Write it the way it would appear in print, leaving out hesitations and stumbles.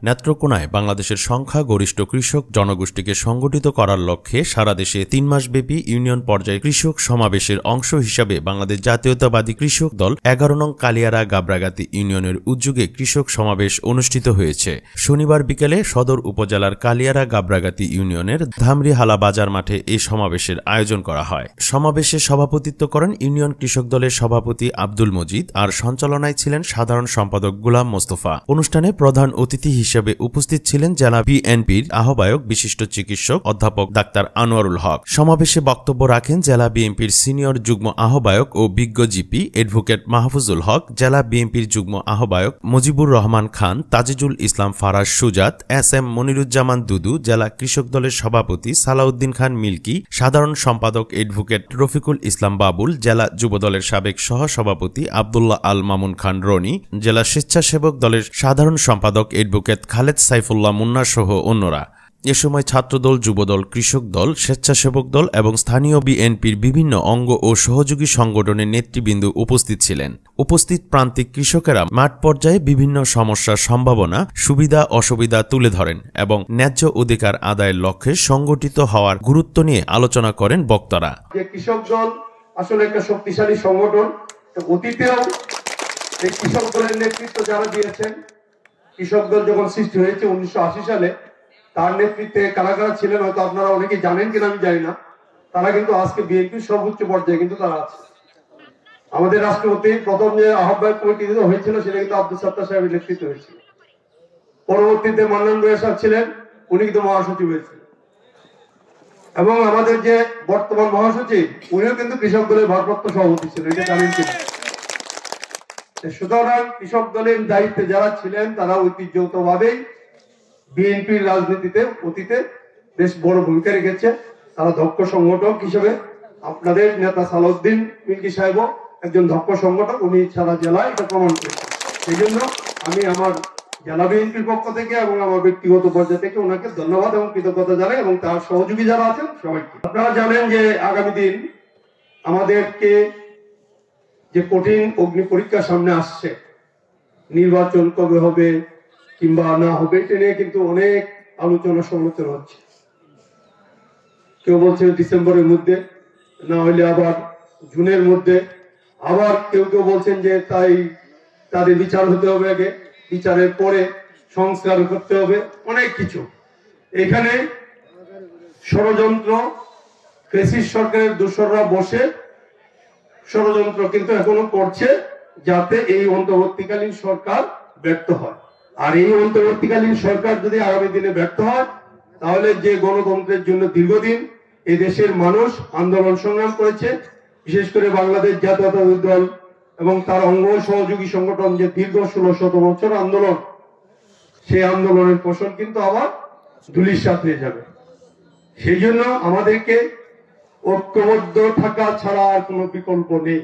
নেত্রকোনায় বাংলাদেশের সংখ্যাগরিষ্ঠ কৃষক জনগোষ্ঠীকে সংগঠিত করার লক্ষ্যে সারা দেশে ৩ মাসব্যাপী ইউনিয়ন পর্যায়ে কৃষক সমাবেশের অংশ হিসাবে বাংলাদেশ জাতীয়তাবাদী কৃষক দল ১১ নং কালিয়ারা গাবরাগাতি ইউনিয়নের উদ্যোগে কৃষক সমাবেশ অনুষ্ঠিত হয়েছে। শনিবার বিকেলে সদর উপজেলার কালিয়ারা গাবরাগাতি ইউনিয়নের ধামরিহালা বাজার মাঠে এই সমাবেশের আয়োজন করা হয়। সমাবেশে সভাপতিত্ব করেন ইউনিয়ন কৃষক দলের সভাপতি আব্দুল মজিদ, আর সঞ্চালনায় ছিলেন সাধারণ সম্পাদক গোলাম মোস্তফা। অনুষ্ঠানে প্রধান অতিথি হিসেবে উপস্থিত ছিলেন জেলা বিএনপির আহ্বায়ক বিশিষ্ট চিকিৎসক অধ্যাপক ডাক্তার আনোয়ারুল হক। সমাবেশে বক্তব্য রাখেন জেলা বিএনপির সিনিয়র যুগ্ম আহ্বায়ক ও বিজ্ঞ জিপি অ্যাডভোকেট মাহফুজুল হক, জেলা বিএনপির যুগ্ম আহ্বায়ক মুজিবুর রহমান খান, তাজিজুল ইসলাম ফারাজ সুজাত, এস.এম. মনিরুজ্জামান দুদু, জেলা কৃষক দলের সভাপতি সালাউদ্দিন খান মিল্কি, সাধারণ সম্পাদক অ্যাডভোকেট রফিকুল ইসলাম বাবুল, জেলা যুবদলের সাবেক সহসভাপতি আব্দুল্লাহ আল মামুন খান রনি, জেলা স্বেচ্ছাসেবক দলের সাধারণ সম্পাদক অ্যাডভোকেট খালেদ সাইফুল্লাহ মুন্না সহ অন্যরা। এ সময় ছাত্রদল, যুবদল, কৃষক দল, স্বেচ্ছাসেবক দল এবং স্থানীয় বিএনপির বিভিন্ন অঙ্গ ও সহযোগী সংগঠনের নেতৃবৃন্দ উপস্থিত ছিলেন। উপস্থিত প্রান্তিক কৃষকেরা মাঠ পর্যায়ে বিভিন্ন সমস্যার সম্ভাবনা, সুবিধা অসুবিধা তুলে ধরেন এবং ন্যায্য অধিকার আদায়ের লক্ষ্যে সংগঠিত হওয়ার গুরুত্ব নিয়ে আলোচনা করেন বক্তারা। কৃষক দল আসলে একটা শক্তিশালী সংগঠন। অতীতেও এই কৃষক দলের নেতৃত্ব যারা দিয়েছেন, কৃষক দল যখন সৃষ্টি হয়েছে 1980 সালে, তার নেতৃত্বে কারা কারা ছিলেন হয়তো আপনারা অনেকে জানেন কিনা আমি জানি না। তারা কিন্তু আজকে বিএনপির সর্বোচ্চ পর্যায়ে কিন্তু তারা আছে। আমাদের রাষ্ট্রপতির প্রথম যে আহ্বায়ক কমিটি হয়েছিল সেটা কিন্তু আব্দুল সাত্তার সাহেবের নেতৃত্বে হয়েছিল। পরবর্তীতে মান্নান ভাই সাহেব ছিলেন, উনি কিন্তু মহাসচিব হয়েছিলেন। এবং আমাদের যে বর্তমান মহাসচিব, উনিও কিন্তু কৃষক দলের ভারপ্রাপ্ত সভাপতি ছিলেন, এটা জানেন কিনা। সুতরাং কৃষক দলের দায়িত্বে যারা ছিলেন তারা ঐতিহ্যগতভাবেই বিএনপির রাজনীতিতে অতীতে বেশ বড় ভূমিকা রেখেছে। তারা দক্ষ সংগঠক হিসেবে, আপনাদের নেতা সালাউদ্দিন মিল্কি সাহেব একজন দক্ষ সংগঠক, উনি সারা জেলায় এটা প্রমাণ করেছেন। সেই জন্য আমি আমার জেলা বিএনপির পক্ষ থেকে এবং আমার ব্যক্তিগত পর্যায়ে থেকে ওনাকে ধন্যবাদ এবং কৃতজ্ঞতা জানাই, এবং তার সহযোগী যারা আছেন সবাইকে। আপনারা জানেন যে আগামী দিন আমাদেরকে যে কঠিন অগ্নি পরীক্ষা সামনে আসছে, নির্বাচন কবে হবে কিংবা না হবে এটা নিয়ে কিন্তু অনেক আলোচনা সমালোচনা হচ্ছে। কেউ বলছে ডিসেম্বরের মধ্যে, না হলে আবার জুনের মধ্যে, আবার কেউ কেউ বলছেন যে তাই তাদের বিচার হতে হবে, আগে বিচারের পরে সংস্কার করতে হবে, অনেক কিছু। এখানে ষড়যন্ত্র, ফ্যাসিস্ট সরকারের দোসররা বসে ষড়যন্ত্র কিন্তু এখনো করছে যাতে এই অন্তর্বর্তীকালীন সরকার ব্যর্থ হয়। আর এই অন্তর্বর্তীকালীন সরকার যদি আগামী দিনে ব্যর্থ হয়, তাহলে যে গণতন্ত্রের জন্য দীর্ঘদিন এই দেশের মানুষ আন্দোলন সংগ্রাম করেছে, বিশেষ করে বাংলাদেশ জাতীয়তাবাদী দল এবং তার অঙ্গ সহযোগী সংগঠন যে দীর্ঘ 1600 বছর আন্দোলন, সেই আন্দোলনের ফসল কিন্তু আবার ধূলিসাৎ হয়ে যাবে। সেই জন্য আমাদেরকে ঐক্যবদ্ধ থাকা ছাড়া আর কোনো বিকল্প নেই।